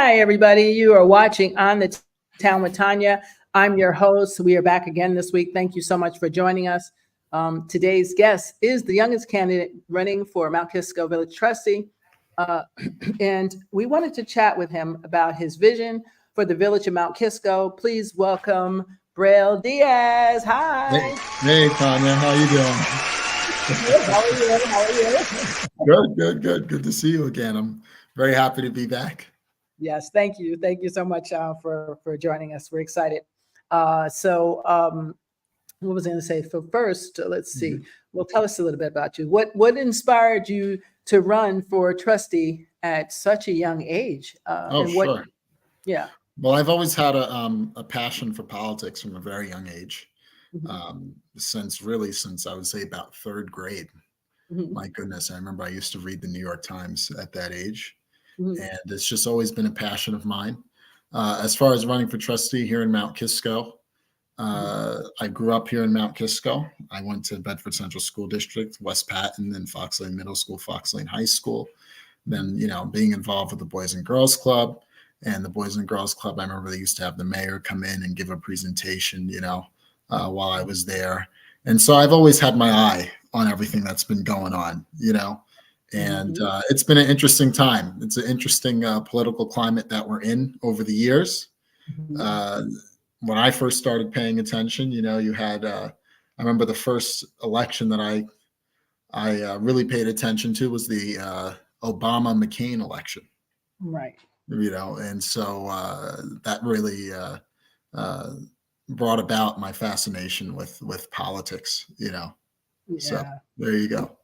Hi, everybody. You are watching on the Town Witn Tanya. I'm your host. We are back again this week. Thank you so much for joining us. Today's guest is the youngest candidate running for Mt Kisco Village Trustee. And we wanted to chat with him about his vision for the village of Mt Kisco. Please welcome Braille Diaz. Hi. Hey, Tanya. How you doing? How are you? How are you? Good. Good to see you again. I'm very happy to be back. Yes, thank you. Thank you so much for joining us. We're excited. What was I going to say? So first, let's see. Well, tell us a little bit about you. What inspired you to run for trustee at such a young age? Sure. Yeah. Well, I've always had a passion for politics from a very young age. Since I would say about third grade. My goodness, I remember I used to read the New York Times at that age. And it's just always been a passion of mine. As far as running for trustee here in Mt Kisco, I grew up here in Mt Kisco. I went to Bedford Central School District, West Patton, then Fox Lane Middle School, Fox Lane High School. Then, being involved with the Boys and Girls Club. And the Boys and Girls Club, I remember they used to have the mayor come in and give a presentation, while I was there. And so I've always had my eye on everything that's been going on, And it's been an interesting time. It's an interesting political climate that we're in over the years. When I first started paying attention, you had, I remember the first election that I really paid attention to was the Obama-McCain election. Right. And so that really brought about my fascination with politics, Yeah. So there you go.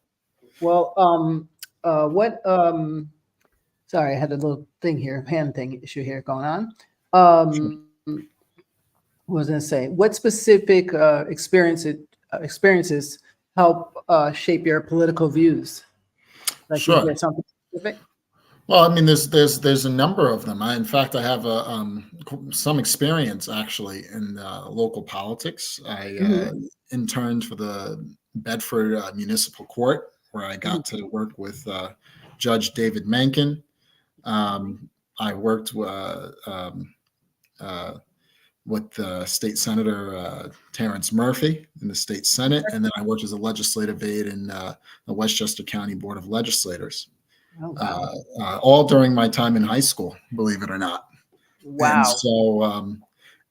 Well, sorry, I had a little thing here, hand thing issue here going on. What was I going to say? What specific experiences help shape your political views? Like, Sure. is there something specific? Well, I mean, there's a number of them. In fact, I have some experience actually in local politics. I interned for the Bedford Municipal Court, where I got to work with Judge David Mencken. I worked with State Senator Terrence Murphy in the state Senate, and then I worked as a legislative aide in the Westchester County Board of Legislators. All during my time in high school, believe it or not. Wow.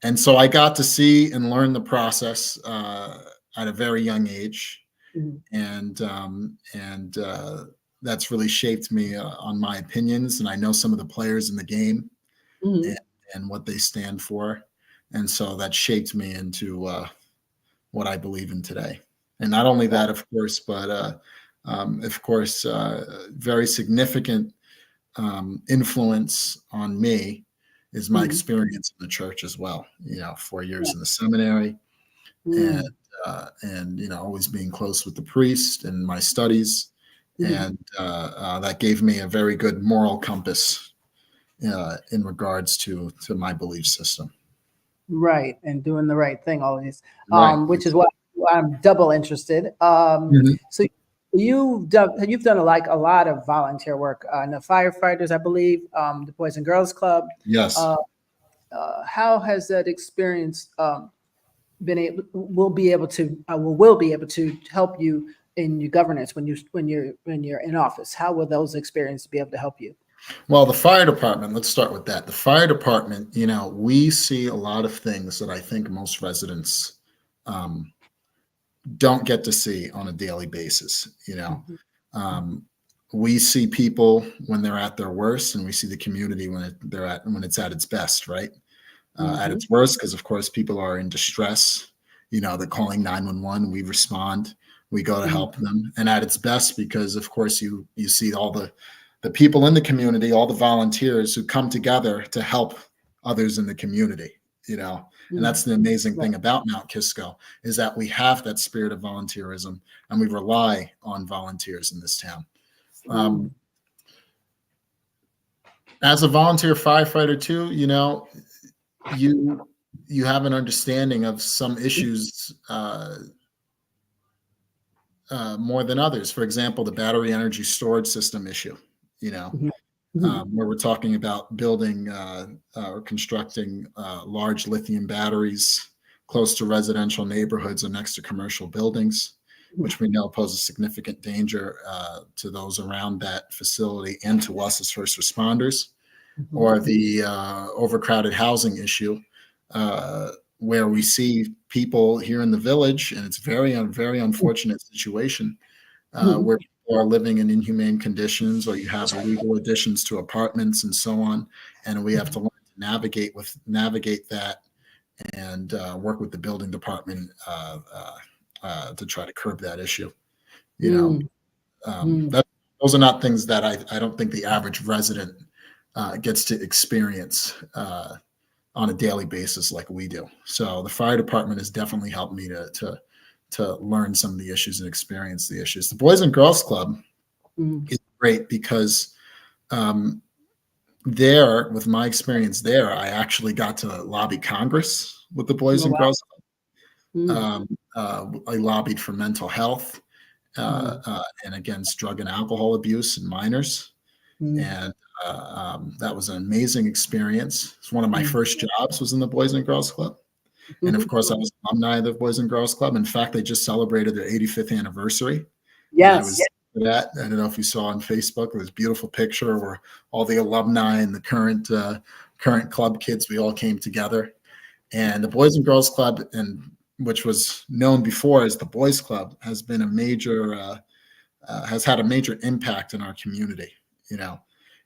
And so I got to see and learn the process at a very young age. And that's really shaped me on my opinions. And I know some of the players in the game and what they stand for. And so that shaped me into what I believe in today. And not only that, of course, but very significant influence on me is my experience in the church as well. 4 years in the seminary, and always being close with the priest and my studies, and that gave me a very good moral compass in regards to my belief system. Right, and doing the right thing always, Right. which is why I'm double interested. So you've done a lot of volunteer work in the firefighters, I believe, the Boys and Girls Club. Yes. How has that experience will be able to help you in your governance when you're in office? How will those experiences be able to help you? Well, the fire department, let's start with that. The fire department, we see a lot of things that I think most residents don't get to see on a daily basis. We see people when they're at their worst, and we see the community when it's at its best, right? At its worst, because of course people are in distress. They're calling 911. We respond. We go to help them. And at its best, because of course you see all the people in the community, all the volunteers who come together to help others in the community. And that's the amazing thing about Mt Kisco, is that we have that spirit of volunteerism, and we rely on volunteers in this town. As a volunteer firefighter too, you have an understanding of some issues more than others. For example, the battery energy storage system issue. where we're talking about building or constructing large lithium batteries close to residential neighborhoods or next to commercial buildings, which we know poses significant danger to those around that facility and to us as first responders, or the overcrowded housing issue, where we see people here in the village, and it's very unfortunate situation where people are living in inhumane conditions, or you have illegal additions to apartments and so on, and we have to learn to navigate that and work with the building department to try to curb that issue. Those are not things that I don't think the average resident gets to experience on a daily basis like we do. So the fire department has definitely helped me to learn some of the issues and experience the issues. The Boys and Girls Club is great because there, with my experience there, I actually got to lobby Congress with the Boys and Girls Club. I lobbied for mental health and against drug and alcohol abuse in minors. And that was an amazing experience. It's one of my first jobs was in the Boys and Girls Club. And of course, I was alumni of the Boys and Girls Club. In fact, they just celebrated their 85th anniversary. Yes. I was for that. I don't know if you saw on Facebook, there was a beautiful picture where all the alumni and the current club kids, we all came together. And the Boys and Girls Club, and which was known before as the Boys Club, has been has had a major impact in our community,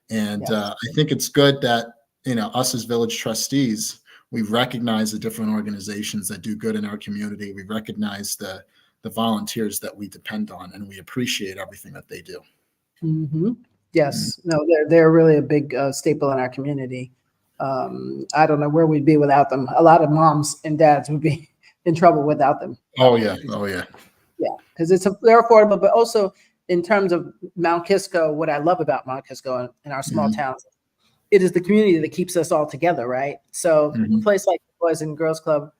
And I think it's good that, us as village trustees, we recognize the different organizations that do good in our community. We recognize the volunteers that we depend on, and we appreciate everything that they do. Yes, no, they're really a big staple in our community. I don't know where we'd be without them. A lot of moms and dads would be in trouble without them. Oh yeah. Yeah, because they're affordable, but also in terms of Mt Kisco, what I love about Mt Kisco and our small towns, it is the community that keeps us all together, right? So a place like the Boys and Girls Club,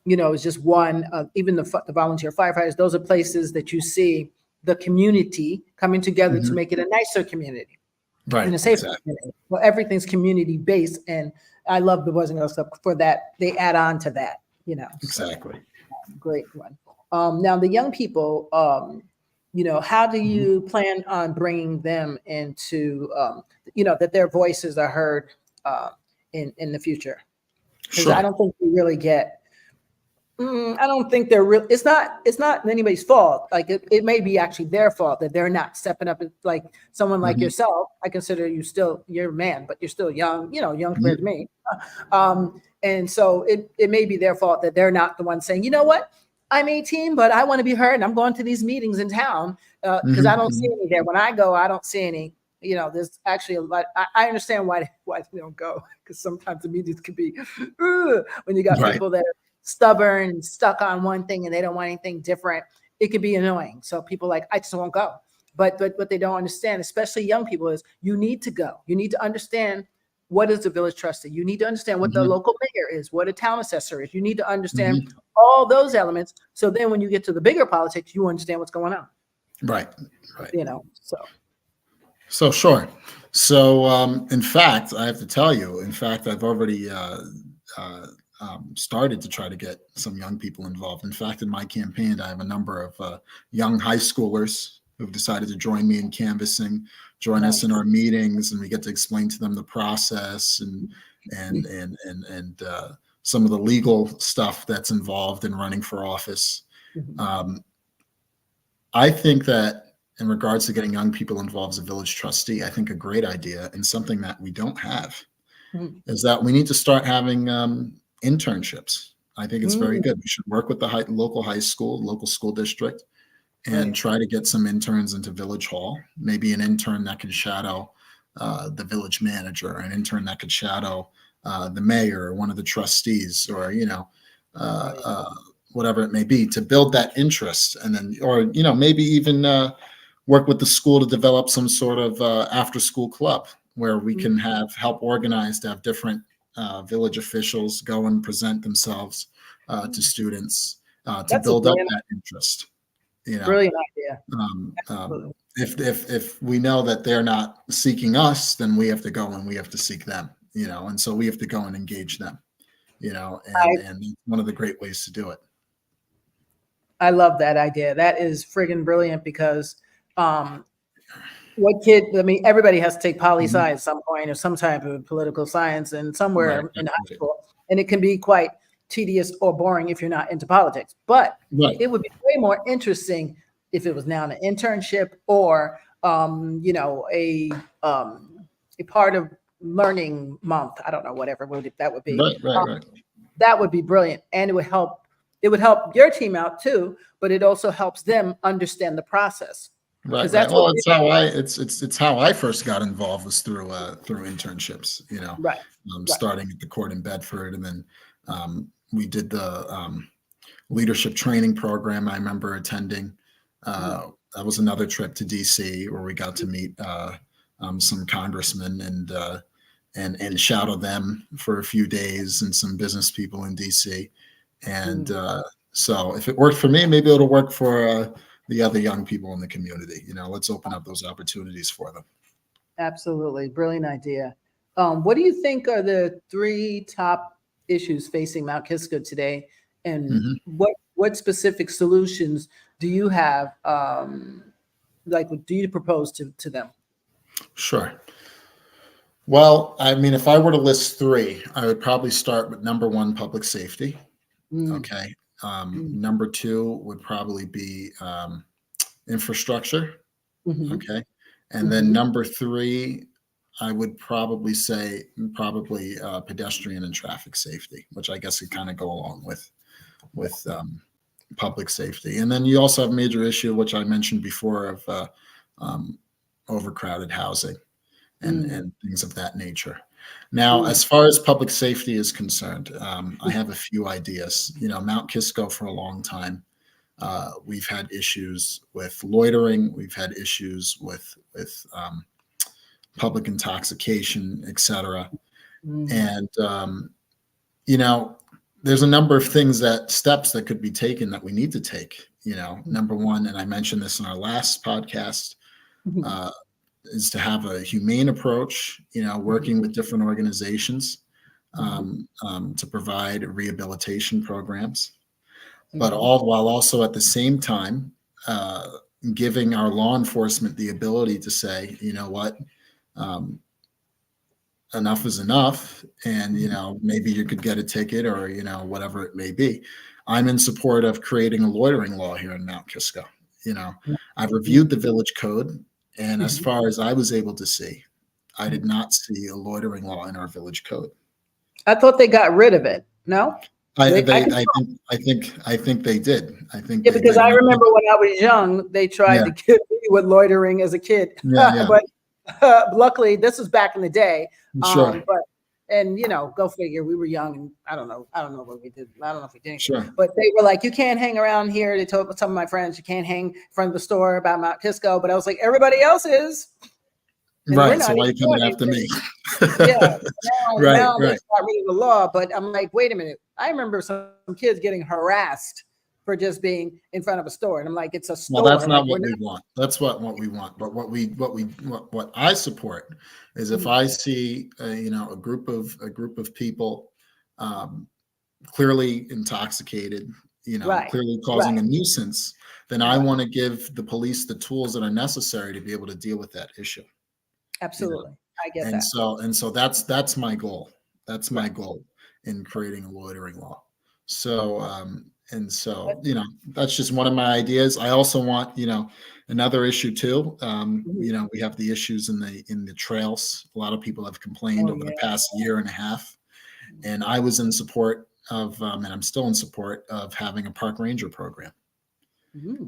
is just one. Even the volunteer firefighters; those are places that you see the community coming together to make it a nicer community, right? And a safer community. Well, everything's community based, and I love the Boys and Girls Club for that. They add on to that, Exactly. So, great one. Now the young people, how do you plan on bringing them into, that their voices are heard in the future? Because I don't think we really get. I don't think they're real. It's not anybody's fault. Like it may be actually their fault that they're not stepping up. Like someone like yourself, I consider you're a man, but you're still young. Young compared to me. And so it may be their fault that they're not the ones saying, you know what, I'm 18, but I want to be heard, and I'm going to these meetings in town because I don't see any there. When I go, I don't see any. There's actually a lot. I understand why they don't go, because sometimes the meetings could be when you got people that are stubborn and stuck on one thing and they don't want anything different. It could be annoying. So people I just won't go. But what they don't understand, especially young people, is you need to go. You need to understand what is the village trustee. You need to understand what the local mayor is, what a town assessor is. You need to understand all those elements. So then when you get to the bigger politics, you understand what's going on. Right. So sure. So in fact, I have to tell you, I've already started to try to get some young people involved. In fact, in my campaign, I have a number of young high schoolers who've decided to join me in canvassing, join us in our meetings, and we get to explain to them the process and some of the legal stuff that's involved in running for office. I think that in regards to getting young people involved as a village trustee, I think a great idea, and something that we don't have, is that we need to start having internships. I think it's very good. We should work with the local high school, local school district, and try to get some interns into Village Hall. Maybe an intern that can shadow the village manager, an intern that could shadow the mayor or one of the trustees, or whatever it may be, to build that interest. And then, or maybe even work with the school to develop some sort of after school club where we can help organize to have different village officials go and present themselves to students to build up that interest. Brilliant idea. if we know that they're not seeking us, then we have to go and we have to seek them, and so we have to go and engage them, and one of the great ways to do it. I love that idea. That is friggin' brilliant because what kid, I mean, everybody has to take poli sci at some point or some type of political science and somewhere in high school. And it can be quite tedious or boring if you're not into politics. But it would be way more interesting if it was now an internship or, a part of learning month. I don't know, whatever that would be. Right. That would be brilliant. And it would help your team out too, but it also helps them understand the process. Right. Well, it's how I first got involved was through internships, starting at the court in Bedford. And then we did the leadership training program I remember attending. That was another trip to DC where we got to meet some congressmen and shadow them for a few days and some business people in DC. And so if it worked for me, maybe it'll work for the other young people in the community. Let's open up those opportunities for them. Absolutely. Brilliant idea. What do you think are the 3 top issues facing Mount Kisco today? And what specific solutions do you have? What do you propose to them? Sure. Well, I mean, if I were to list 3, I would probably start with number 1, public safety. Okay. Number 2 would probably be infrastructure. Okay. And then number 3, I would probably say pedestrian and traffic safety, which I guess could kind of go along with public safety. And then you also have a major issue, which I mentioned before, of overcrowded housing and things of that nature. Now, as far as public safety is concerned, I have a few ideas. Mount Kisco for a long time, we've had issues with loitering. We've had issues with public intoxication, et cetera. And, there's a number of steps that could be taken that we need to take. Number 1, and I mentioned this in our last podcast, is to have a humane approach, working with different organizations to provide rehabilitation programs, but while also at the same time giving our law enforcement the ability to say, what, enough is enough, and maybe you could get a ticket or whatever it may be. I'm in support of creating a loitering law here in Mount Kisco. I've reviewed the village code. And as far as I was able to see, I did not see a loitering law in our village code. I thought they got rid of it. No, I think they did. I think because I remember when I was young, they tried to get me with loitering as a kid. But luckily, this was back in the day. Sure. Go figure. We were young, and I don't know what we did. I don't know if we did. Sure. But they were like, you can't hang around here. They told some of my friends, you can't hang in front of the store about Mount Kisco. But I was like, everybody else is. Right. So why are you coming after me? Now they got rid of the law. But I'm like, wait a minute. I remember some kids getting harassed for just being in front of a store, and I'm like, it's a store. Well, that's not what we want. That's what we want. But what I support is if I see a group of people clearly intoxicated, clearly causing a nuisance, then I want to give the police the tools that are necessary to be able to deal with that issue. Absolutely, I get that. So that's my goal. That's my goal in creating a loitering law. So that's just one of my ideas. I also want another issue too. We have the issues in the trails. A lot of people have complained over the past year and a half, and I was in support of, and I'm still in support of having a park ranger program.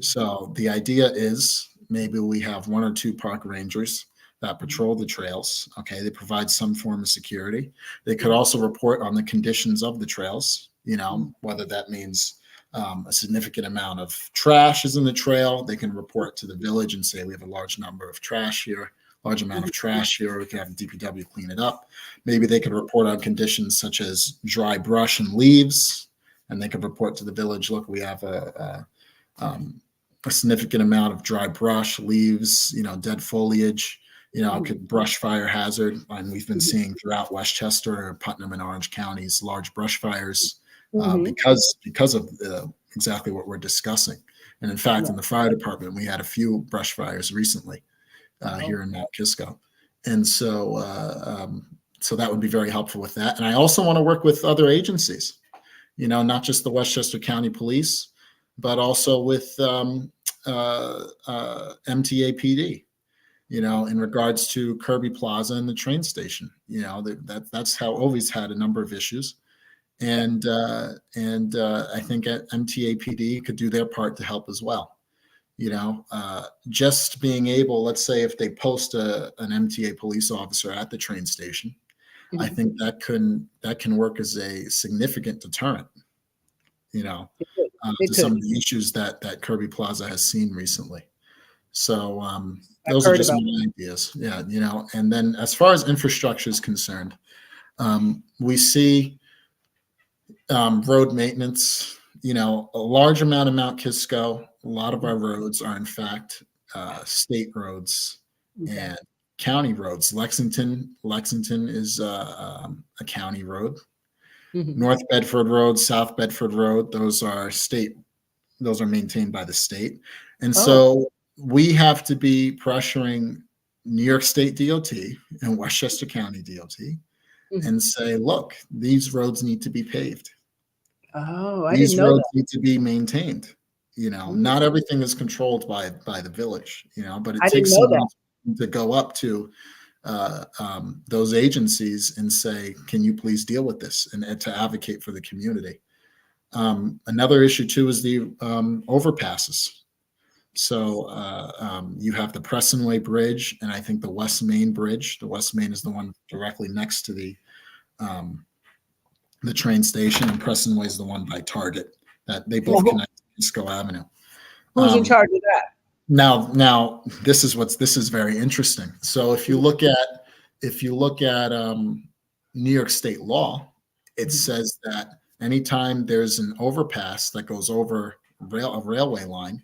So the idea is maybe we have 1 or 2 park rangers that patrol the trails. Okay, they provide some form of security. They could also report on the conditions of the trails. Whether that means a significant amount of trash is in the trail. They can report to the village and say, we have a large number of trash here, large amount of trash here. We can have the DPW clean it up. Maybe they could report on conditions such as dry brush and leaves, and they could report to the village, look, we have a significant amount of dry brush, leaves, dead foliage, could brush fire hazard. And we've been seeing throughout Westchester, Putnam, and Orange counties large brush fires because of exactly what we're discussing. And in fact, in the fire department, we had a few brush fires recently here in Mt Kisco. And so that would be very helpful with that. And I also want to work with other agencies, not just the Westchester County Police, but also with MTAPD, in regards to Kirby Plaza and the train station. That's how always had a number of issues. And I think MTAPD could do their part to help as well. Just being able, let's say if they post an MTA police officer at the train station, I think that can work as a significant deterrent, to some of the issues that Kirby Plaza has seen recently. So those are just my ideas. Yeah, and then as far as infrastructure is concerned, we see road maintenance, a large amount of Mt Kisco, a lot of our roads are in fact state roads and county roads. Lexington is a county road. North Bedford Road, South Bedford Road, those are maintained by the state. And so we have to be pressuring New York State DOT and Westchester County DOT and say, look, these roads need to be paved. Oh, I These didn't know roads that. need to be maintained. Not everything is controlled by the village, but it takes someone to go up to those agencies and say, can you please deal with this, and to advocate for the community. Another issue too is the overpasses. So you have the Prestonway Bridge and I think the West Main Bridge. The West Main is the one directly next to the train station, and Prestonway is the one by Target. That they both connect to Kisco Avenue. Who's in charge of that? Now this is very interesting. So if you look at New York State law, it says that anytime there's an overpass that goes over a railway line,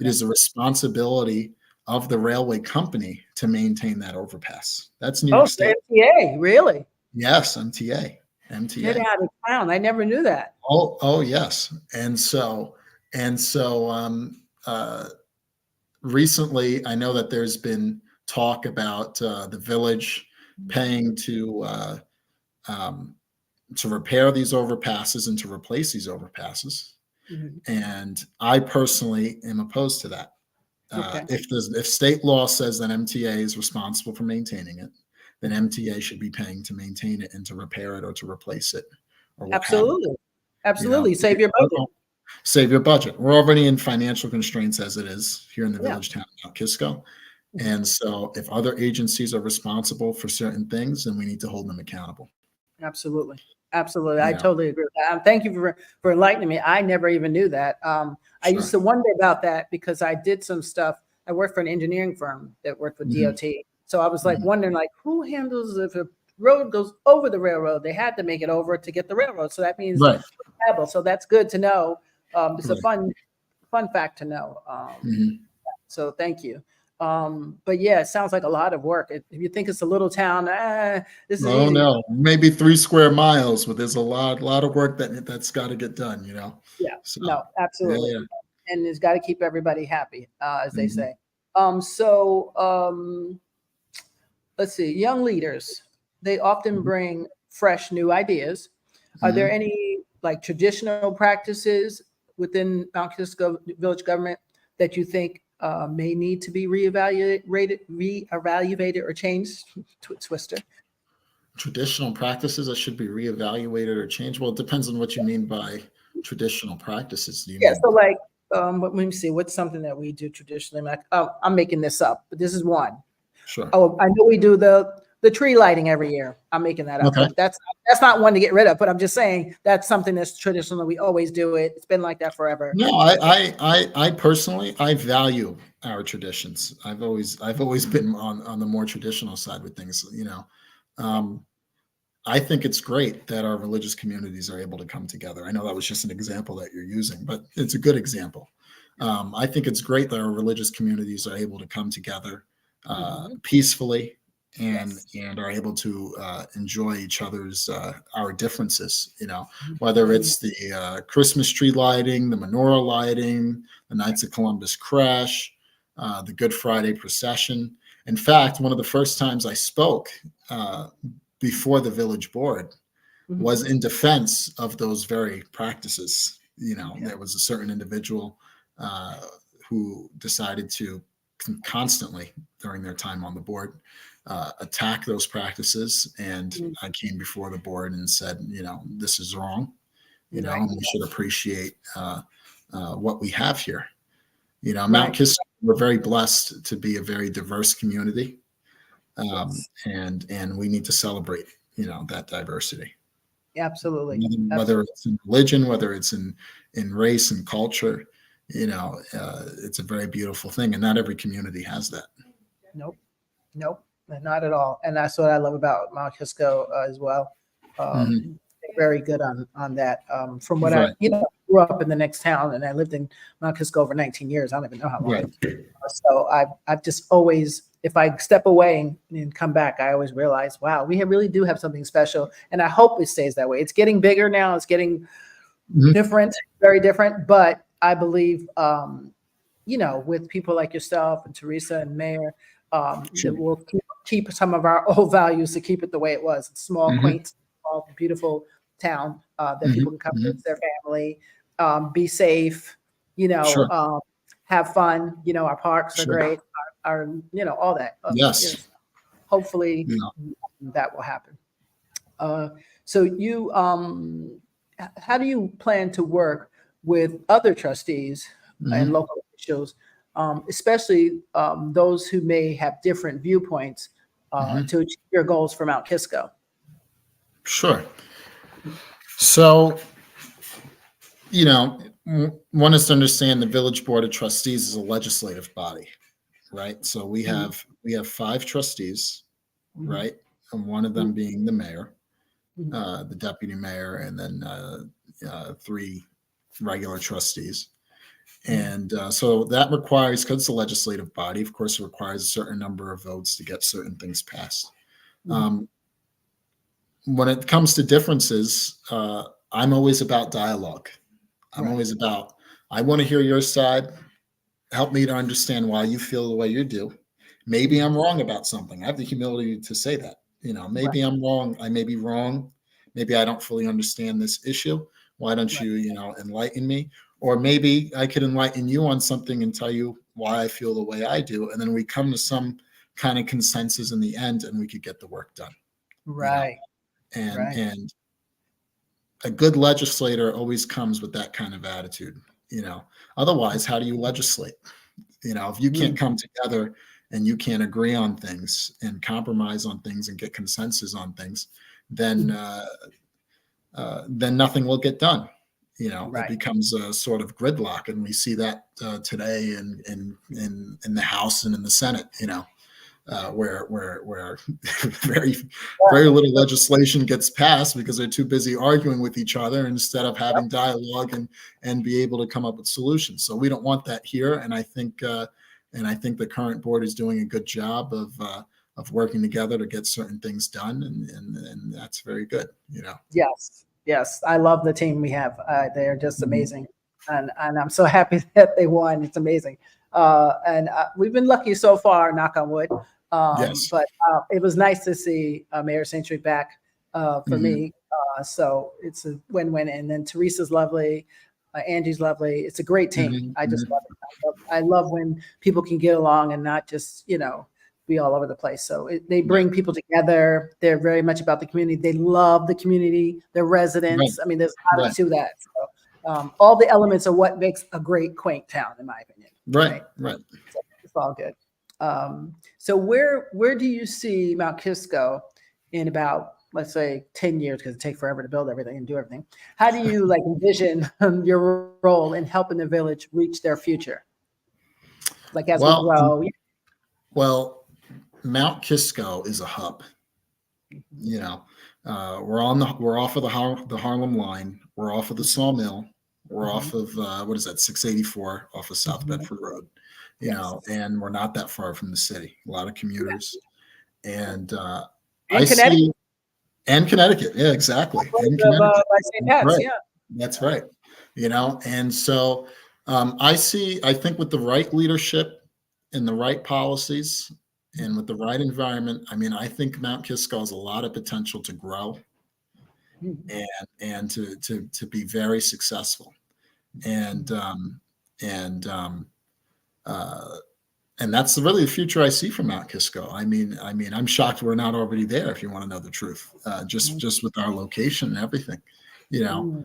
it is the responsibility of the railway company to maintain that overpass. That's New York State. MTA, really? Yes, MTA. Get out of town. I never knew that. Oh yes. And so recently, I know that there's been talk about the village paying to repair these overpasses and to replace these overpasses. And I personally am opposed to that. If state law says that MTA is responsible for maintaining it, then MTA should be paying to maintain it and to repair it or to replace it. Or Absolutely. Save your budget. Save your budget. We're already in financial constraints as it is here in the village town of Mt Kisco. And so if other agencies are responsible for certain things, then we need to hold them accountable. Absolutely. I totally agree with that. Thank you for enlightening me. I never even knew that. I used to wonder about that because I did some stuff. I worked for an engineering firm that worked with DOT. So I was like wondering, like, who handles if a road goes over the railroad? They had to make it over to get the railroad. So that means so that's good to know. It's a fun fact to know. So thank you. But yeah, it sounds like a lot of work. If you think it's a little town, this is easy. No, maybe 3 square miles, but there's a lot of work that's got to get done, Yeah, so, no, absolutely. Yeah. And it's got to keep everybody happy, as they say. Let's see, young leaders, they often bring fresh new ideas. Are there any like traditional practices within Mt Kisco village government that you think may need to be reevaluated or changed? Twister. Traditional practices that should be reevaluated or changed? Well, it depends on what you mean by traditional practices. So like, let me see, what's something that we do traditionally? Like, I'm making this up, but this is one. Sure. Oh, I know we do the tree lighting every year. I'm making that up. Okay. But that's not one to get rid of, but I'm just saying that's something that's traditional. We always do it. It's been like that forever. No, I personally, I value our traditions. I've always been on the more traditional side with things, I think it's great that our religious communities are able to come together. I know that was just an example that you're using, but it's a good example. I think it's great that our religious communities are able to come together Mhm. peacefully and Yes. and are able to enjoy each other's our differences. Whether Mhm. it's the Christmas tree lighting, the menorah lighting, the Knights of Columbus crash, the Good Friday procession. In fact, one of the first times I spoke before the village board was Mhm. in defense of those very practices. Okay. There was a certain individual uh, who decided to constantly, during their time on the board, attack those practices. And Mhm. I came before the board and said, this is wrong, Right. and we should appreciate what we have here. Mount Right. Kisco, we're very blessed to be a very diverse community, Yes. and we need to celebrate, that diversity. Absolutely. Whether Absolutely. it's in religion, whether it's in race and culture, it's a very beautiful thing, and not every community has that. Nope. Nope. Not at all. And that's what I love about Mount Kisco as well. Hmm. They're very good on that. From what I, Right, grew up in the next town, and I lived in Mount Kisco over 19 years. I don't even know how long. right. So I've just always, if I step away and come back, I always realize, wow, we really do have something special, and I hope it stays that way. It's getting bigger now. It's getting Mhm. different, very different. But I believe, with people like yourself and Teresa and Mayor, Sure. that will keep some of our old values to keep it the way it was. It's small, Hmm. quaint, small, beautiful town that Hmm. people can come Hmm. visit their family, be safe, you know, Sure. um, have fun. Our parks are Sure. great. All that. Yes. Hopefully Yeah. that will happen. Uh, so how do you plan to work with other trustees and Hmm. local officials, especially those who may have different viewpoints Hmm. to achieve your goals for Mount Kisco? Sure. So, one is to understand the village board of trustees is a legislative body, right? So Mhm, we have five trustees, mhm, right? And one of them being the mayor, mhm, the deputy mayor, and then three regular trustees. mhm, And so that requires, because it's a legislative body, of course, it requires a certain number of votes to get certain things passed. mhm. Um, when it comes to differences, I'm always about dialogue. I'm Right, always about, I want to hear your side. Help me to understand why you feel the way you do. Maybe mhm, I'm wrong about something. I have the humility to say that. right, Maybe I'm wrong. I may be wrong. Maybe I don't fully understand this issue. Why don't right, you, enlighten me? Or maybe I could enlighten you on something and tell you why I feel the way I do. And then we come to some kind of consensus in the end and we could get the work done, you know. right, And right. and a good legislator always comes with that kind of attitude, you know. Otherwise, how do you legislate? If you can't Mhm, come together and you can't agree on things and compromise on things and get consensus on things, then mhm. uh, then nothing will get done. It Right, becomes a sort of gridlock, and we see that today in the House and in the Senate. Where very very little legislation gets passed because they're too busy arguing with each other instead of yep, having dialogue and be able to come up with solutions. So we don't want that here, and I think the current board is doing a good job of working together to get certain things done, and that's very good. yes, yes. I love the team we have. They're just Mhm. amazing, and I'm so happy that they won. It's amazing, and we've been lucky so far. Knock on wood. Yes. But it was nice to see Mayor Century back for Mhm. me. So it's a win-win. And then Teresa's lovely, Angie's lovely. It's a great team. Mhm. I just Mhm. love it. I love when people can get along and not just be all over the place. So they Right. bring people together. They're very much about the community. They love the community, their Right. residents. I mean, there's a lot Right. to that. So all the elements of what makes a great, quaint town, in my opinion. Right. Right. Right. So it's all good. So where do you see Mount Kisco in about, let's say, 10 years, because it takes forever to build everything and do everything? How do you envision your role in helping the village reach their future? Like as we Well, grow. well, Mount Kisco is a hub. You know, we're off of the Harlem line. We're off of the Sawmill. We're off of what is that, 684 off of South Bedford Road, Yes. and we're not that far from the city. A lot of commuters, and I And Connecticut. see, and Connecticut, yeah, exactly, and By Connecticut. St. That's Pat's, right. yeah. That's right. And so I think with the right leadership and the right policies and with the right environment, I mean, I think Mount Kisco has a lot of potential to grow and to be very successful. And and um, uh, and that's really the future I see for Mount Kisco. I'm shocked we're not already there. If you want to know the truth, just with our location and everything, you know,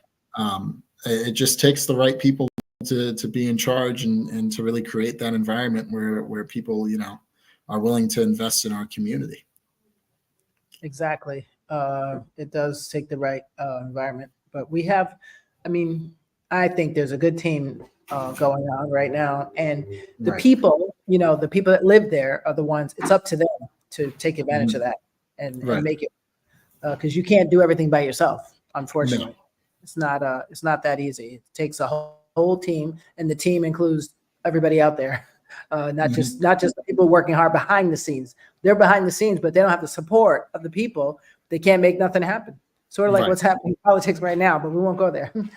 it just takes the right people to be in charge and to really create that environment where people, are willing to invest in our community. Exactly. It does take the right environment, but we have, I mean, I think there's a good team going on right now, and the Right. people, the people that live there are the ones. It's up to them to take advantage of that and Right. make it, because you can't do everything by yourself. Unfortunately, No. it's not that easy. It takes a whole team, and the team includes everybody out there. Not just the people working hard behind the scenes. They're behind the scenes, but they don't have the support of the people. They can't make nothing happen. Sort of like Right. what's happening in politics right now, but we won't go there. We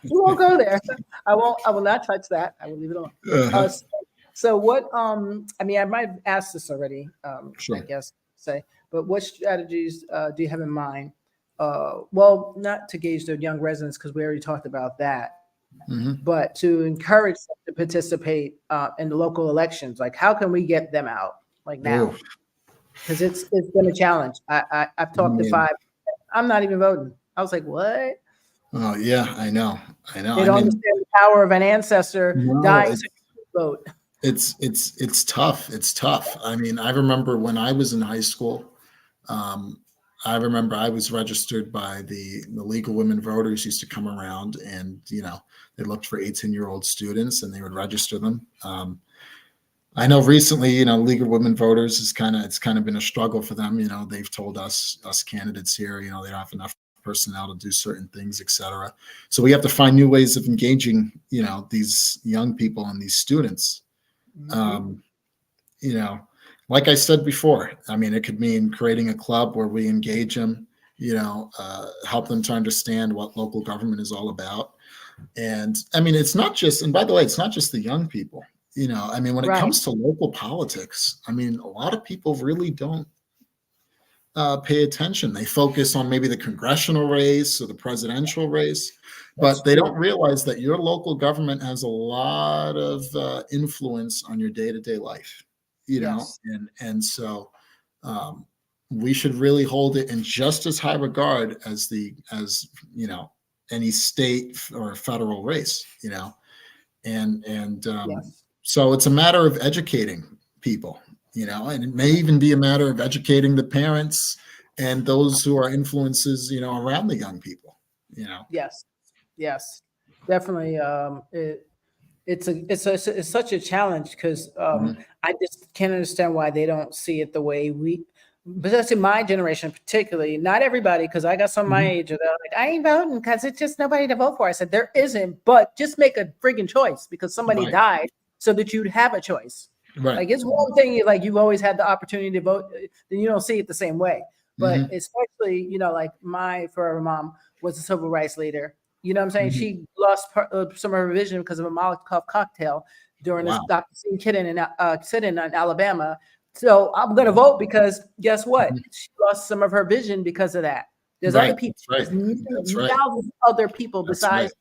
won't go there. I will not touch that. I will leave it alone. So what? I might have asked this already. Sure. I guess say, but what strategies do you have in mind? Well, not to gauge the young residents because we already talked about that. But to encourage them to participate in the local elections, like how can we get them out like now? Because it's been a challenge. I've talked to 5. I'm not even voting. I was like, what? Oh yeah, I know. They don't understand the power of an ancestor dying so you can vote. It's tough. It's tough. I mean, I remember when I was in high school. I remember I was registered by the League of Women Voters used to come around and, they looked for 18-year-old students and they would register them. I know recently, League of Women Voters it's kind of been a struggle for them. They've told us candidates here, they don't have enough personnel to do certain things, et cetera. So we have to find new ways of engaging, these young people and these students. Like I said before, I mean, it could mean creating a club where we engage them, help them to understand what local government is all about. And I mean, it's not just, and by the way, it's not just the young people, when it comes to local politics, a lot of people really don't pay attention. They focus on maybe the congressional race or the presidential race, but they don't realize that your local government has a lot of influence on your day-to-day life. And so we should really hold it in just as high regard as any state or federal race, so it's a matter of educating people, and it may even be a matter of educating the parents and those who are influences, around the young people, Yes, definitely. It's such a challenge because I just can't understand why they don't see it the way we. But that's in my generation, particularly. Not everybody, because I got some of my age. They're like, I ain't voting because it's just nobody to vote for. I said there isn't, but just make a friggin' choice because somebody died so that you'd have a choice. Right. Like it's one thing, like you've always had the opportunity to vote, then you don't see it the same way. But especially, like my forever mom was a civil rights leader. You know what I'm saying? She lost some of her vision because of a Molotov cocktail during this Dr. sit-in in Alabama. So I'm going to vote because guess what? She lost some of her vision because of that. There's other people, thousands of other people besides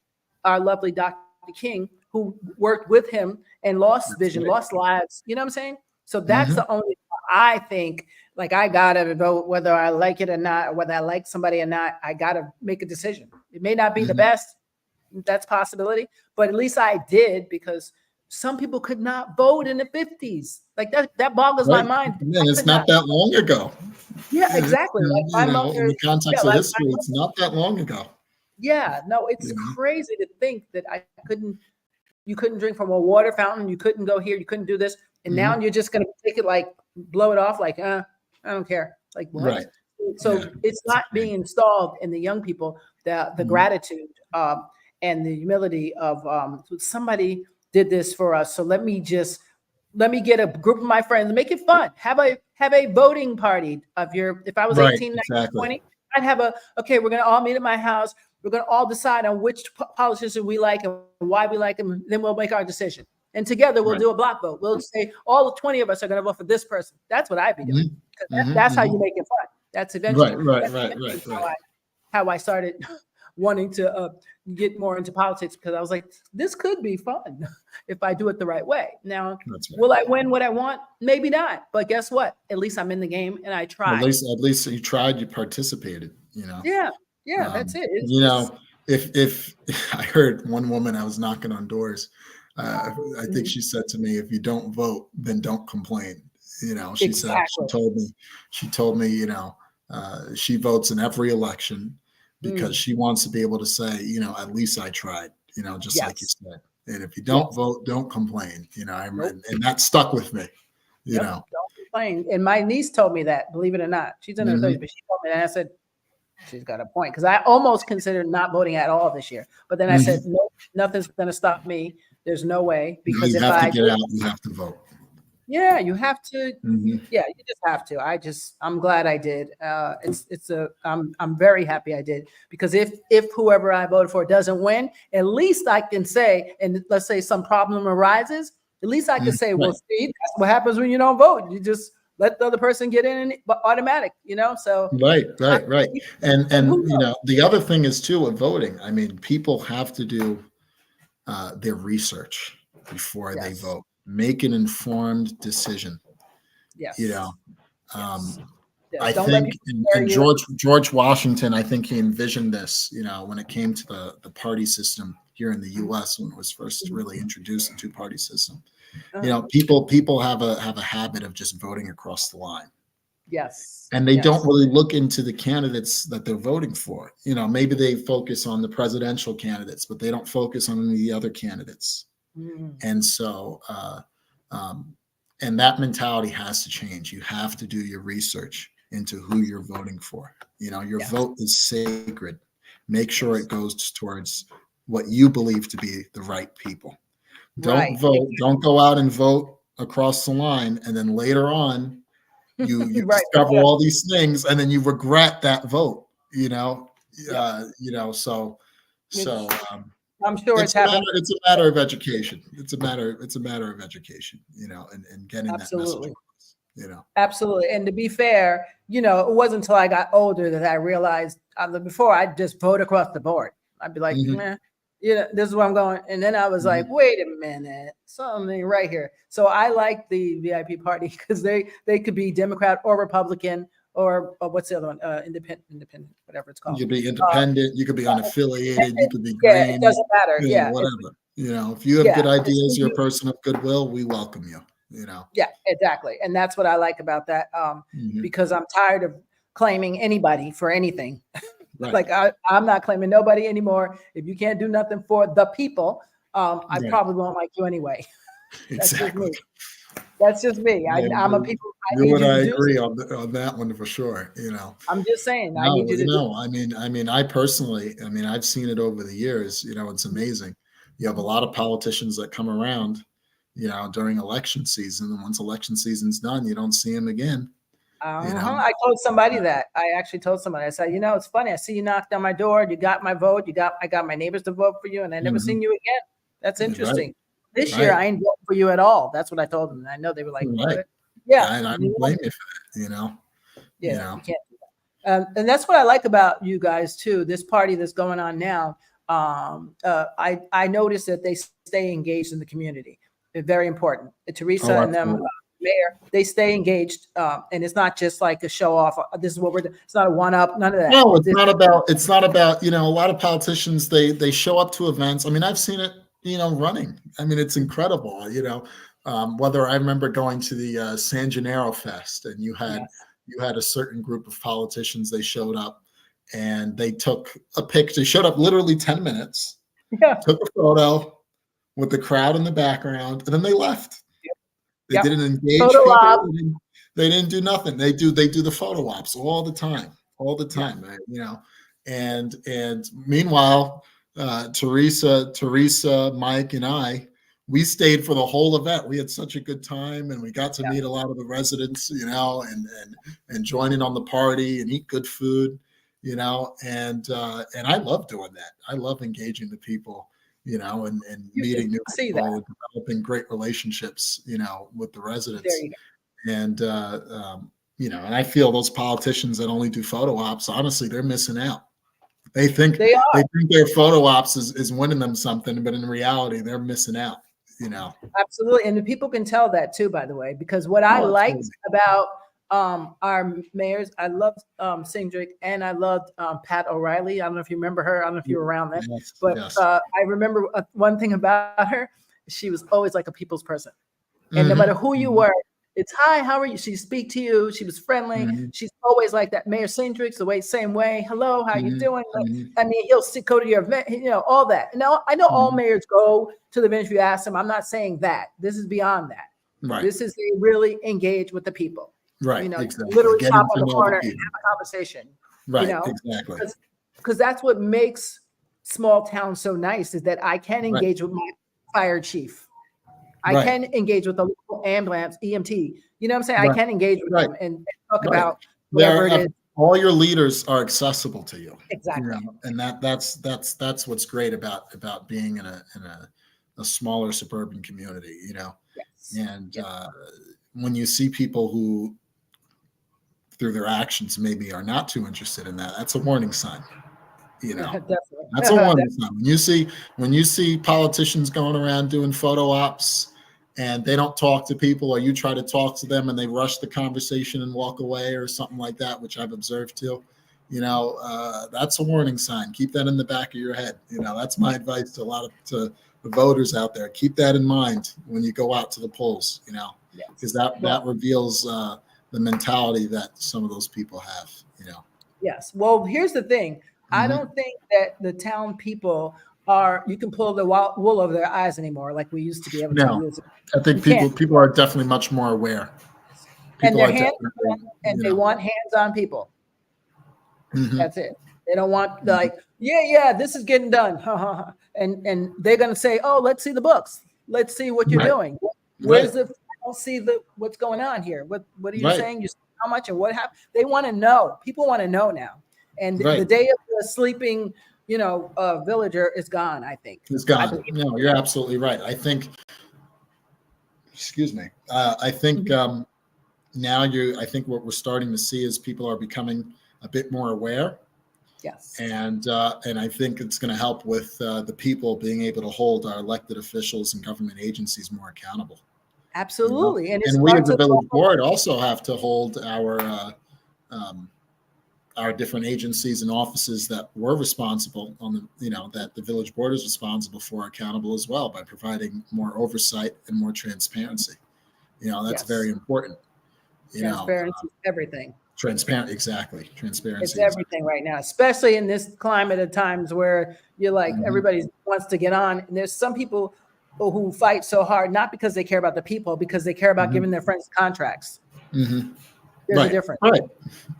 our lovely Dr. King who worked with him and lost vision, lost lives. You know what I'm saying? So that's the only, I think, like I got to vote whether I like it or not, or whether I like somebody or not, I got to make a decision. It may not be the best. That's a possibility. But at least I did because some people could not vote in the 50s. Like that boggles my mind. And it's not that long ago. Yeah, exactly. Like in the context of history, it's not that long ago. Yeah, no, it's crazy to think that you couldn't drink from a water fountain. You couldn't go here. You couldn't do this. And now you're just going to take it like, blow it off like, I don't care. Like, what? Right. So it's not being installed in the young people, the gratitude. and the humility of somebody did this for us. So let me get a group of my friends, make it fun. Have a voting party of if I was Right, 18, 19, exactly. 20, I'd have okay, we're going to all meet at my house. We're going to all decide on which politician we like and why we like them. Then we'll make our decision. And together we'll do a block vote. We'll say all 20 of us are going to vote for this person. That's what I'd be doing. That's how you make it fun. That's eventually right. how I started wanting to get more into politics, because I was like, this could be fun if I do it the right way. Now, will I win what I want? Maybe not. But guess what? At least I'm in the game and I tried. At least you tried, you participated, you know? Yeah, that's it. You know, if I heard one woman, I was knocking on doors. I think she said to me, if you don't vote, then don't complain. You know, she told me, you know, she votes in every election because she wants to be able to say, you know, at least I tried, you know, just like you said. And if you don't vote, don't complain, you know, and that stuck with me, you know. Don't complain. And my niece told me that, believe it or not. She's in her 30s, but she told me that. And I said, she's got a point, because I almost considered not voting at all this year. But then I said, no, nothing's going to stop me. There's no way, because you if have I to get out, you have to vote. Yeah, you have to. Yeah, you just have to. I'm glad I did. I'm very happy I did, because if whoever I voted for doesn't win, at least I can say, and let's say some problem arises, at least I can say, well, see, that's what happens when you don't vote. You just let the other person get in, but automatic, you know. So right. And you know, the other thing is too with voting. I mean, people have to do their research before they vote. Make an informed decision. Yes. You know, I Don't think in George Washington, I think he envisioned this, you know, when it came to the party system here in the U.S. when it was first really introduced, the two-party system. You know, people have a habit of just voting across the line. Yes. And they don't really look into the candidates that they're voting for. You know, maybe they focus on the presidential candidates, but they don't focus on the other candidates. And so, and that mentality has to change. You have to do your research into who you're voting for. You know, your vote is sacred. Make sure it goes towards what you believe to be the right people. Don't vote. Don't go out and vote across the line, and then later on, you discover all these things, and then you regret that vote. You know, you know. So. I'm sure it's happening. It's a matter of education. It's a matter of education, you know, and getting that message across, you know. Absolutely. And to be fair, you know, it wasn't until I got older that I realized before I'd just vote across the board. I'd be like, man, you know, this is where I'm going. And then I was like, wait a minute, something right here. So I like the VIP party, because they could be Democrat or Republican, or what's the other one? Independent, whatever it's called. You could be independent. You could be unaffiliated. You could be green. Yeah, it doesn't matter. You know, whatever. You know, if you have good ideas, you're a person of goodwill, we welcome you. You know. Yeah, exactly. And that's what I like about that, because I'm tired of claiming anybody for anything. Like I'm not claiming nobody anymore. If you can't do nothing for the people, I probably won't like you anyway. That's just me. That's just me. I'm a people. You and I agree on that one for sure. You know, I'm just saying. No, I need you to know. I mean, I personally, I've seen it over the years. You know, it's amazing. You have a lot of politicians that come around, you know, during election season, and once election season's done, you don't see them again. You know? I told somebody that. I actually told somebody. I said, you know, it's funny. I see you knocked on my door. You got my vote. I got my neighbors to vote for you, and I never seen you again. That's interesting. This year, I ain't voting for you at all. That's what I told them. And I know they were like, yeah. And I don't blame you for that, you know? Yeah, you can't do that. And that's what I like about you guys, too. This party that's going on now, I noticed that they stay engaged in the community. It's very important. Teresa and them, mayor, they stay engaged. And it's not just like a show off. This is what we're doing. It's not a one up, none of that. No, it's not about, you know, a lot of politicians, they show up to events. I mean, I've seen it, you know, running. I mean, it's incredible, you know. Whether I remember going to the San Gennaro Fest, and you had a certain group of politicians, they showed up and they took a picture. They showed up literally 10 minutes, took a photo with the crowd in the background, and then they left. They didn't engage people. They didn't do nothing. They do the photo ops all the time, right, you know. And meanwhile, Teresa, Mike, and I, we stayed for the whole event. We had such a good time, and we got to meet a lot of the residents, and join in on the party and eat good food, and I love doing that. I love engaging the people, and meeting new people and developing great relationships, with the residents. And and I feel those politicians that only do photo ops, honestly, they're missing out. They think their photo ops is winning them something, but in reality, they're missing out. Absolutely, and the people can tell that too. By the way, because what I liked about our mayors, I loved Sindrick, and I loved Pat O'Reilly. I don't know if you remember her. I don't know if you were around then, but I remember one thing about her. She was always like a people's person, and no matter who you were, it's hi, how are you? She'd speak to you. She was friendly. She's always like that. Mayor Sindrick, same way. Hello, how you doing? I mean, he'll go to your event, all that. Now, I know all mayors go to the event if you ask them. I'm not saying that. This is beyond that. Right. This is they really engage with the people. Right. Exactly. Literally stop on the corner and have a conversation. Right. Exactly. Because that's what makes small towns so nice is that I can engage with my fire chief. I can engage with the local ambulance, EMT. You know what I'm saying? I can engage with them and talk about whatever it is. All your leaders are accessible to you. Exactly. And that's what's great about being in a smaller suburban community, Yes. And when you see people who through their actions maybe are not too interested in that, that's a warning sign. That's a warning sign. When you see politicians going around doing photo ops and they don't talk to people, or you try to talk to them and they rush the conversation and walk away or something like that, which I've observed too, that's a warning sign. Keep that in the back of your head. That's my advice to the voters out there. Keep that in mind when you go out to the polls, because that reveals the mentality that some of those people have, Yes. Well, here's the thing. I don't think that the town people you can pull the wool over their eyes anymore like we used to be able to. No, I think people are definitely much more aware. And they're hands-on, and they want hands-on people. That's it. They don't want this is getting done. and they're going to say, oh, let's see the books. Let's see what you're doing. Where's I don't see what's going on here. What are you saying? You how much and what happened? They want to know. People want to know now. And the day of the sleeping, villager is gone, I think. It's gone. No, you're absolutely right. I think, excuse me. I think now I think what we're starting to see is people are becoming a bit more aware. Yes. And I think it's going to help with the people being able to hold our elected officials and government agencies more accountable. Absolutely. And we as a village board also have to hold our different agencies and offices that were responsible that the village board is responsible for accountable as well by providing more oversight and more transparency. That's very important. Transparency is everything. Exactly. Transparency. It's everything right now, especially in this climate of times where you're like, everybody wants to get on. And there's some people who fight so hard, not because they care about the people, because they care about giving their friends contracts. There's a difference. Right.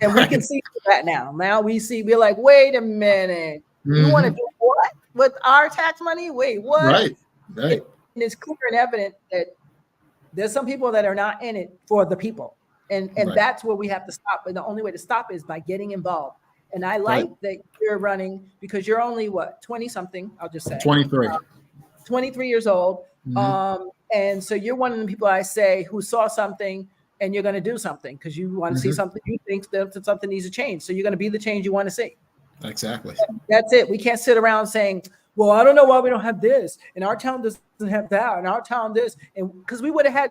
And we can see that now. Now we're like, wait a minute. You want to do what with our tax money? Wait, what? Right. And it's clear and evident that there's some people that are not in it for the people. And that's where we have to stop. And the only way to stop is by getting involved. And I like that you're running because you're only 20 something, I'll just say. 23. 23 years old. And so you're one of the people I say who saw something and you're going to do something because you want to see something. You think that something needs to change. So you're going to be the change you want to see. Exactly. That's it. We can't sit around saying, well, I don't know why we don't have this. And our town doesn't have that. And our town this. And because we would have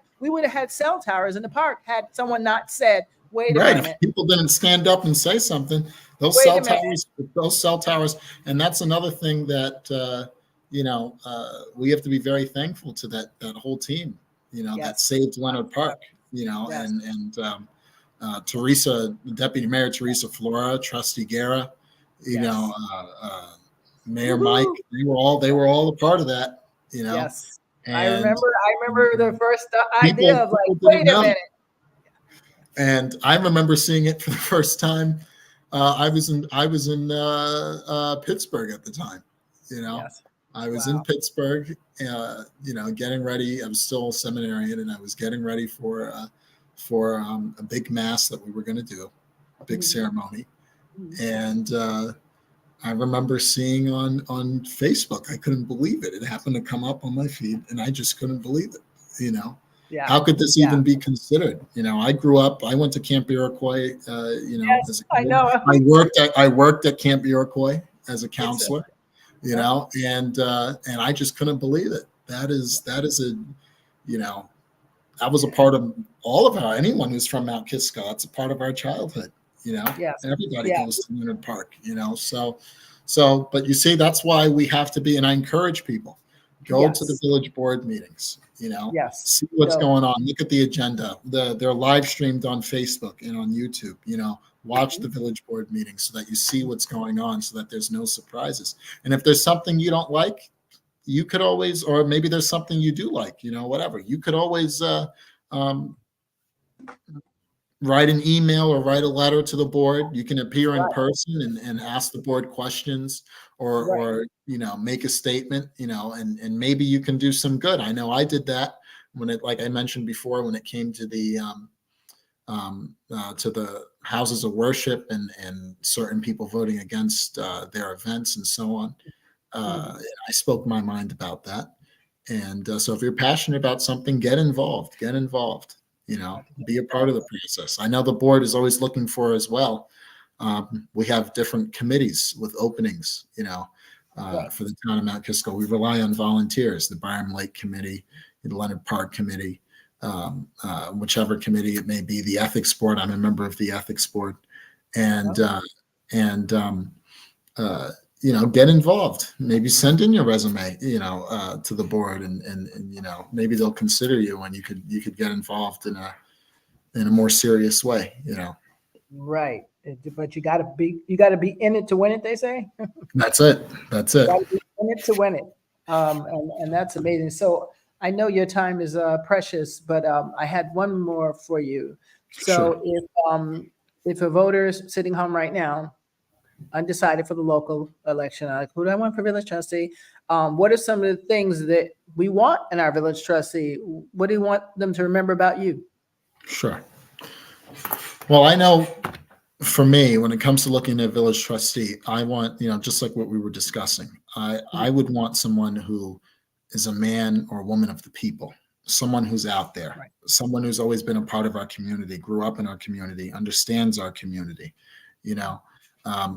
had cell towers in the park had someone not said, wait a minute. If people didn't stand up and say something, those cell towers. And that's another thing that, we have to be very thankful to that whole team, that saved Leonard Park, and Teresa, Deputy Mayor Teresa Flora, Trustee Guerra, Mayor Mike, they were all a part of that, Yes. And I remember the first idea of like, wait a minute. And I remember seeing it for the first time. I was in Pittsburgh at the time, You know, Yes. I was in Pittsburgh, getting ready. I was still a seminarian, and I was getting ready for a big mass that we were going to do, a big ceremony. And I remember seeing on Facebook, I couldn't believe it. It happened to come up on my feed, and I just couldn't believe it. Yeah. How could this even be considered? I went to Camp Iroquois, Yes, as a I kid. know. I worked at Camp Iroquois as a counselor, and I just couldn't believe it. That is that was a part of all of anyone who's from Mount Kisco. It's a part of our childhood, Yes. everybody goes to Leonard Park, but you see, that's why we have to be, and I encourage people, go to the village board meetings, see what's going on, look at the agenda. They're live streamed on Facebook and on YouTube, watch the village board meetings so that you see what's going on, so that there's no surprises. And if there's something you don't like, you could always, or maybe there's something you do like, whatever, you could always write an email or write a letter to the board. You can appear in person and ask the board questions, or make a statement, and maybe you can do some good. I know I did that like I mentioned before, when it came to the houses of worship and certain people voting against their events and so on. I spoke my mind about that. And so if you're passionate about something, get involved, be a part of the process. I know the board is always looking for as well. We have different committees with openings, for the town of Mount Kisco. We rely on volunteers, the Byram Lake Committee, the Leonard Park Committee, whichever committee it may be, the Ethics Board. I'm a member of the Ethics Board. And get involved. Maybe send in your resume, to the board, and maybe they'll consider you, and you could get involved in a more serious way, Right. But you got to be in it to win it, they say. That's it. You got to be in it to win it. And that's amazing. So I know your time is precious, but I had one more for you. So if a voter's sitting home right now, undecided for the local election, like, who do I want for village trustee? What are some of the things that we want in our village trustee? What do you want them to remember about you? Sure. Well, I know for me, when it comes to looking at village trustee, I want, just like what we were discussing, I would want someone who is a man or a woman of the people, someone who's out there, someone who's always been a part of our community, grew up in our community, understands our community,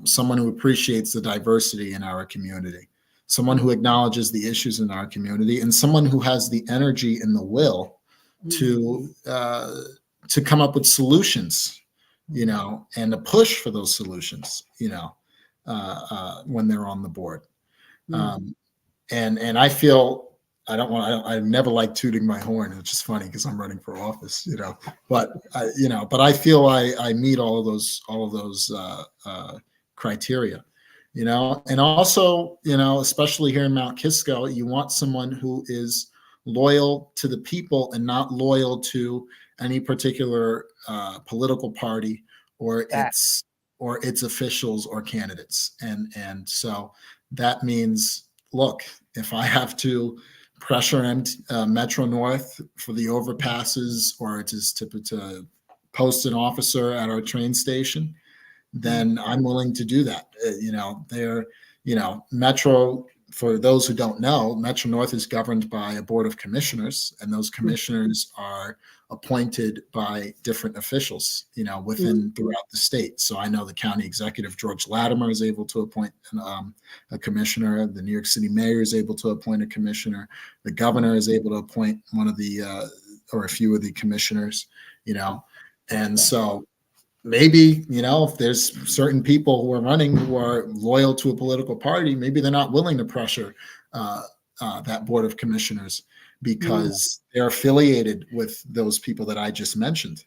someone who appreciates the diversity in our community, someone who acknowledges the issues in our community, and someone who has the energy and the will to come up with solutions, and a push for those solutions, when they're on the board. And I feel, I never like tooting my horn. It's just funny because I'm running for office, but I feel I meet all of those criteria, and also, especially here in Mount Kisco, you want someone who is loyal to the people and not loyal to any particular political party or its officials or candidates. And so that means, look, if I have to pressure Metro North for the overpasses, or to post an officer at our train station, then I'm willing to do that. Metro, for those who don't know, Metro North is governed by a board of commissioners, and those commissioners are appointed by different officials, throughout the state. So I know the county executive, George Latimer, is able to appoint a commissioner. The New York City mayor is able to appoint a commissioner. The governor is able to appoint one of the or a few of the commissioners, and so maybe, if there's certain people who are running who are loyal to a political party, maybe they're not willing to pressure that board of commissioners because they're affiliated with those people that I just mentioned.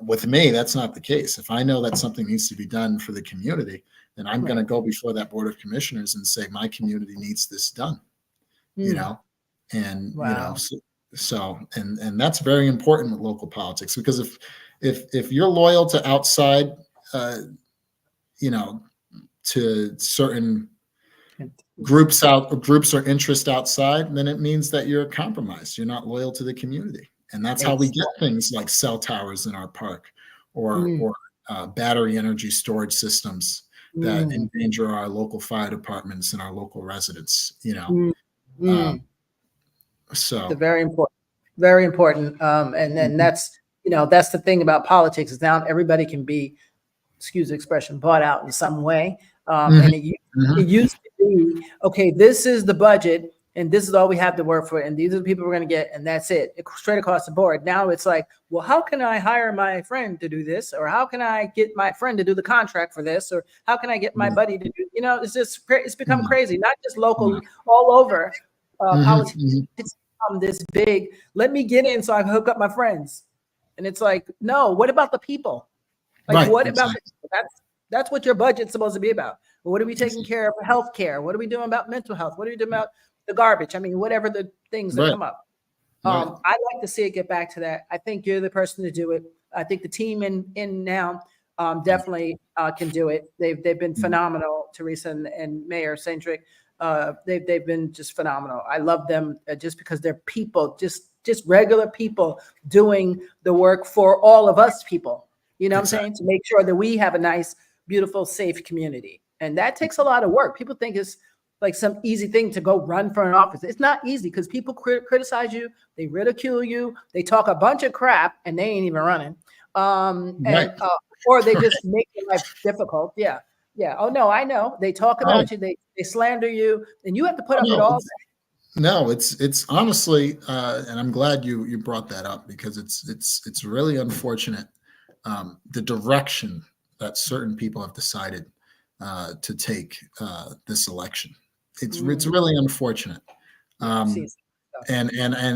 With me, that's not the case. If I know that something needs to be done for the community, then I'm going to go before that board of commissioners and say, my community needs this done, and, and that's very important with local politics, because if you're loyal to outside, to certain groups are interest outside, then it means that you're compromised. You're not loyal to the community. And that's how we get things like cell towers in our park or battery energy storage systems that endanger our local fire departments and our local residents, you know. So it's very important, very important. And then that's, you know, that's the thing about politics is now everybody can be, excuse the expression, bought out in some way. And it used to be, okay, this is the budget and this is all we have to work for. And these are the people we're going to get. And that's it, straight across the board. Now it's like, well, how can I hire my friend to do this? Or how can I get my friend to do the contract for this? Or how can I get my buddy to do, you know, it's just, it's become crazy, not just local, all over. Politics become this big, let me get in so I can hook up my friends. And it's like, no, what about the people? Like, what about the people? That's what your budget's supposed to be about. What are we taking care of healthcare? What are we doing about mental health? What are we doing about the garbage? I mean, whatever the things that come up. I'd like to see it get back to that. I think you're the person to do it. I think the team in now definitely can do it. They've been phenomenal, Teresa and Mayor Sandrick. They've been just phenomenal. I love them just because they're people, just regular people doing the work for all of us people. You know what I'm saying? To make sure that we have a nice, beautiful, safe community. And that takes a lot of work. People think it's like some easy thing to go run for an office. It's not easy because people criticize you, they ridicule you, they talk a bunch of crap, and they ain't even running. Or they just make your life difficult. Yeah. Oh no, I know. They talk about you, they slander you, and you have to put up with all that. No, it's honestly, and I'm glad you brought that up because it's really unfortunate the direction that certain people have decided to take this election. It's really unfortunate. And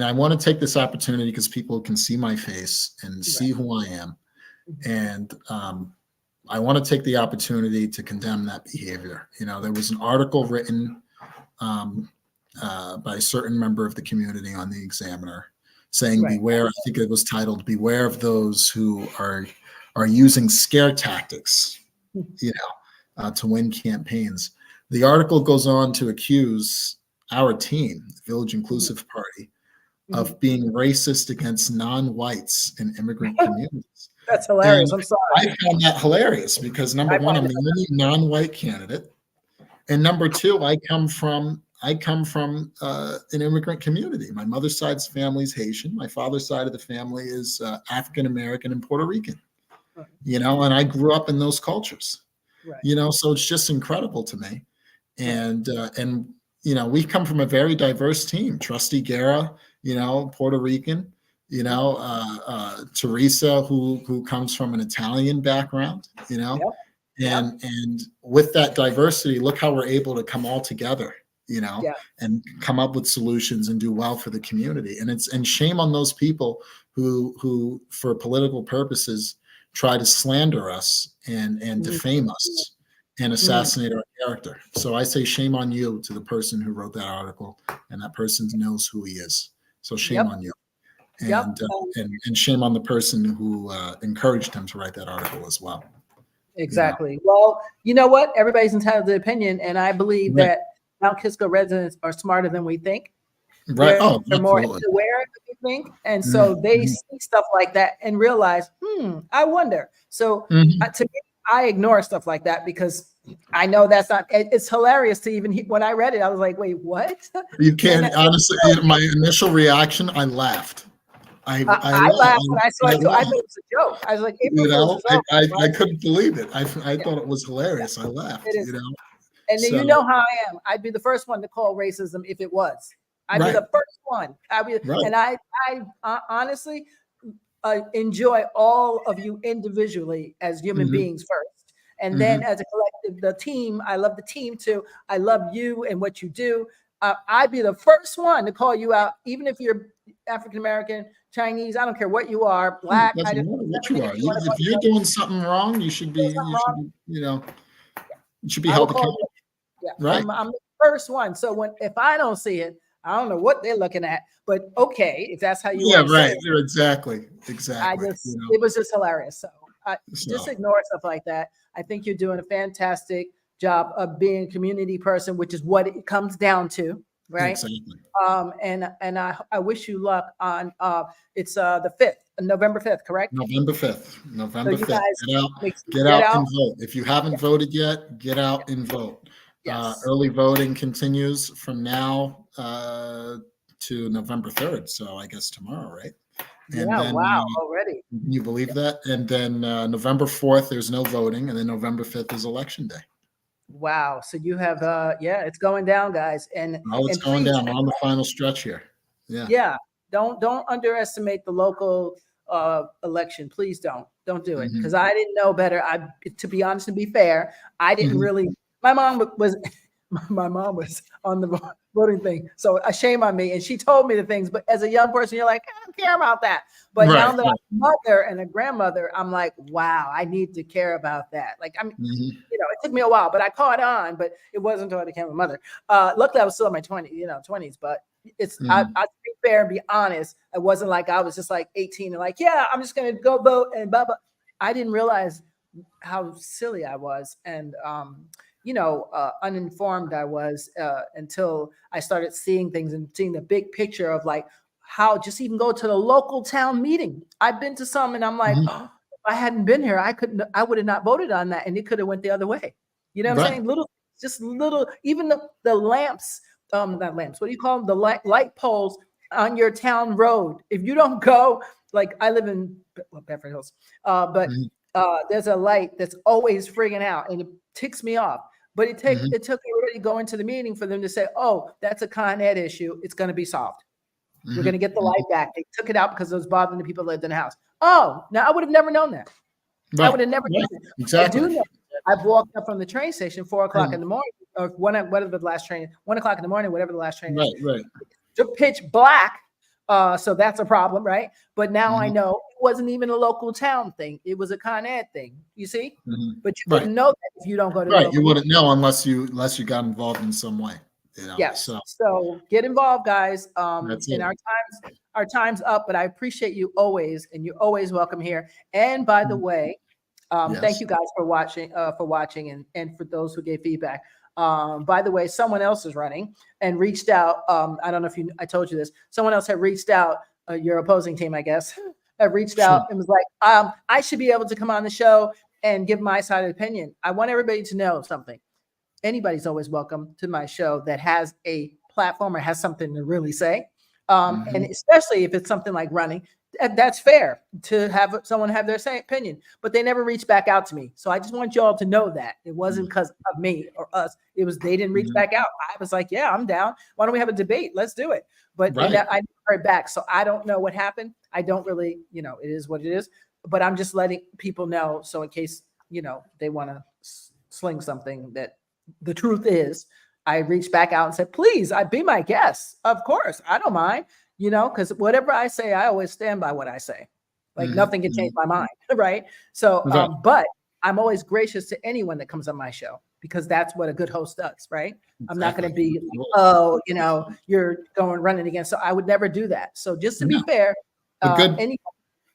I want to take this opportunity because people can see my face and see who I am. And I want to take the opportunity to condemn that behavior. You know, there was an article written by a certain member of the community on the Examiner saying, beware, I think it was titled, beware of those who are using scare tactics, you know, to win campaigns. The article goes on to accuse our team, the Village Inclusive Party, of being racist against non-whites and immigrant communities. That's hilarious. And I'm sorry. I found that hilarious because number one, I'm the only non-white candidate. And number two, I come from an immigrant community. My mother's side's family is Haitian. My father's side of the family is African-American and Puerto Rican, you know, and I grew up in those cultures, you know, so it's just incredible to me. And you know, we come from a very diverse team. Trustee Guerra, you know, Puerto Rican, you know, Teresa, who comes from an Italian background, you know, and with that diversity, look how we're able to come all together, you know, and come up with solutions and do well for the community. And shame on those people who for political purposes try to slander us and defame us and assassinate our character. So I say shame on you to the person who wrote that article, and that person knows who he is. So shame on you. And shame on the person who encouraged him to write that article as well. Exactly. You know? Well, you know what? Everybody's entitled to opinion, and I believe that Mount Kisco residents are smarter than we think. Right. They're more aware than we think, and so they see stuff like that and realize, I wonder. So to me, I ignore stuff like that because I know that's not. It's hilarious to even when I read it, I was like, wait, what? You can't honestly. My initial reaction, I laughed. I laughed when I saw it too. I thought it was a joke. I was like, you know, I couldn't believe it. I thought it was hilarious. I laughed. You know, and then you know how I am. I'd be the first one to call racism if it was. I'd be the first one. And I honestly enjoy all of you individually as human beings first, and then as a collective, the team. I love the team too. I love you and what you do. I'd be the first one to call you out, even if you're African American, Chinese. I don't care what you are, black. What you are. If you're doing something wrong, you should be. You know, you should be held accountable. Right. I'm the first one. So if I don't see it, I don't know what they're looking at, but okay, if that's how you want to say it. Exactly. It was just hilarious. So just ignore stuff like that. I think you're doing a fantastic job of being a community person, which is what it comes down to, right? Exactly. And I wish you luck on it's the 5th, November 5th, correct? November 5th. So November you 5th. guys Get out and vote. If you haven't voted yet, get out and vote. Yes. Early voting continues from now to November 3rd. So I guess tomorrow, right? And Yeah, then, wow, already. can you believe that? And then November 4th, there's no voting. And then November 5th is election day. Wow. So you have it's going down, guys. And Oh, it's going please, down. We're on the final stretch here. Yeah. yeah, don't underestimate the local election. Please don't do it, because I didn't know better. To be honest and be fair, I didn't really. My mom was on the voting thing, so shame on me. And she told me the things, but as a young person, you're like, I don't care about that. But now that I'm a mother and a grandmother, I'm like, wow, I need to care about that. Like, I mean, it took me a while, but I caught on. But it wasn't until I became a mother. Luckily, I was still in my 20s, but it's I be fair and be honest. It wasn't like I was just like 18 and like, yeah, I'm just gonna go vote and blah blah. I didn't realize how silly I was and uninformed I was until I started seeing things and seeing the big picture of like how just even go to the local town meeting. I've been to some and I'm like, oh, if I hadn't been here, I would have not voted on that, and it could have went the other way. You know what I'm saying? Little, even the lamps. Not lamps, what do you call them? The light poles on your town road. If you don't go, like I live in Beverly Hills, but there's a light that's always frigging out and it ticks me off. But it took everybody going to the meeting for them to say, oh, that's a Con Ed issue. It's going to be solved. We're going to get the light back. They took it out because it was bothering the people that lived in the house. Oh, now I would have never known that. I would have never known that. Exactly. I do know. I've walked up from the train station 4 o'clock in the morning, or whatever the last train, 1 o'clock in the morning, whatever the last train is. Right. Pitch black. So that's a problem, right? But now I know it wasn't even a local town thing. It was a Con Ed thing. You see? But you wouldn't know that if you don't go to you wouldn't know unless you got involved in some way. Yes. So get involved, guys. And our time's up, but I appreciate you always, and you're always welcome here. And by the way, thank you guys for watching and for those who gave feedback. By the way, someone else is running and reached out. I don't know if I told you this. Someone else had reached out, your opposing team, I guess, had reached out and was like, I should be able to come on the show and give my side of the opinion. I want everybody to know something. Anybody's always welcome to my show that has a platform or has something to really say. And especially if it's something like running, that's fair to have someone have their same opinion, but they never reached back out to me. So I just want y'all to know that it wasn't because of me or us. It was, they didn't reach back out. I was like, yeah, I'm down. Why don't we have a debate? Let's do it. But I never heard back. So I don't know what happened. I don't really, it is what it is, but I'm just letting people know. So in case, they want to sling something, that the truth is I reached back out and said, please, I'd be my guest. Of course. I don't mind. Because whatever I say, I always stand by what I say. Like nothing can change my mind, right? So, but I'm always gracious to anyone that comes on my show, because that's what a good host does, right? I'm not going to be, you're running against. So I would never do that. So just to be fair, anyone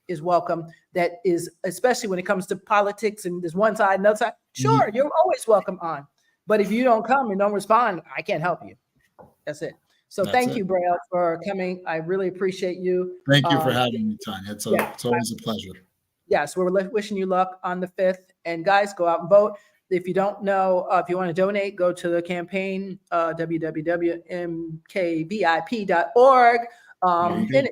is welcome. That is, especially when it comes to politics and there's one side, another side. Sure, you're always welcome on. But if you don't come and don't respond, I can't help you. That's it. So thank you, Braille, for coming. I really appreciate you. Thank you for having me, Tanya. It's always a pleasure. Yes, we're wishing you luck on the 5th. And guys, go out and vote. If you don't know, if you want to donate, go to the campaign, www.mkvip.org. And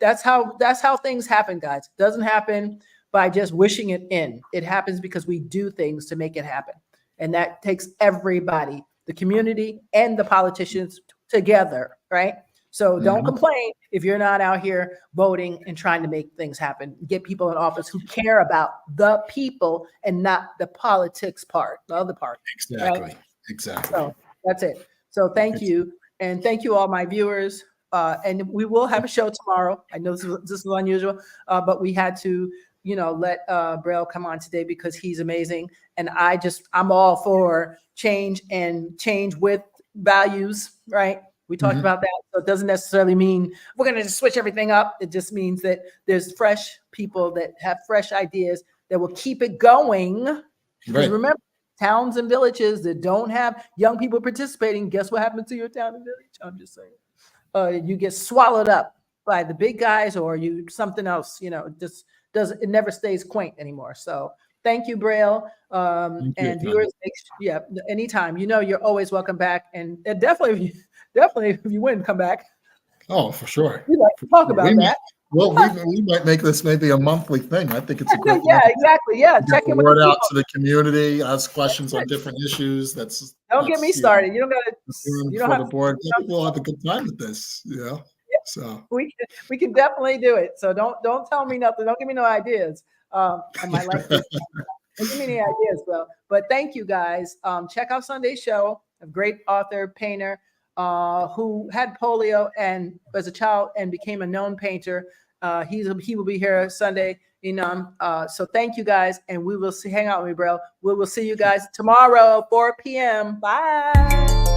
that's how things happen, guys. It doesn't happen by just wishing it in. It happens because we do things to make it happen. And that takes everybody, the community and the politicians together, right? So don't complain if you're not out here voting and trying to make things happen. Get people in office who care about the people and not the politics part, the other part. Exactly. Right? Exactly. So that's it. So thank you. And thank you all my viewers. And we will have a show tomorrow. I know this is unusual, but we had to, let Braille come on today because he's amazing. And I'm all for change and change with values, right? We talked about that. So it doesn't necessarily mean we're going to just switch everything up. It just means that there's fresh people that have fresh ideas that will keep it going. Because remember, towns and villages that don't have young people participating, guess what happens to your town and village? I'm just saying. You get swallowed up by the big guys, or you something else, just it never stays quaint anymore. So thank you, Braille. And viewers, anytime. You're always welcome back. And definitely if you win, come back. Oh, for sure. We'd like to talk about that. Well, we might make this maybe a monthly thing. I think it's a great. Yeah, exactly. Yeah, check the word out to the community. Ask questions on different issues. Don't get me started. You don't got to. You don't have the board. We'll have a good time with this. So we can definitely do it. So don't tell me nothing. Don't give me no ideas. I might like this. Don't give me any ideas, though. But thank you, guys. Check out Sunday's show. A great author, painter, who had polio and as a child and became a known painter. He will be here Sunday. So thank you, guys, and we will hang out with me, Braille. We will see you guys tomorrow, 4 p.m. Bye.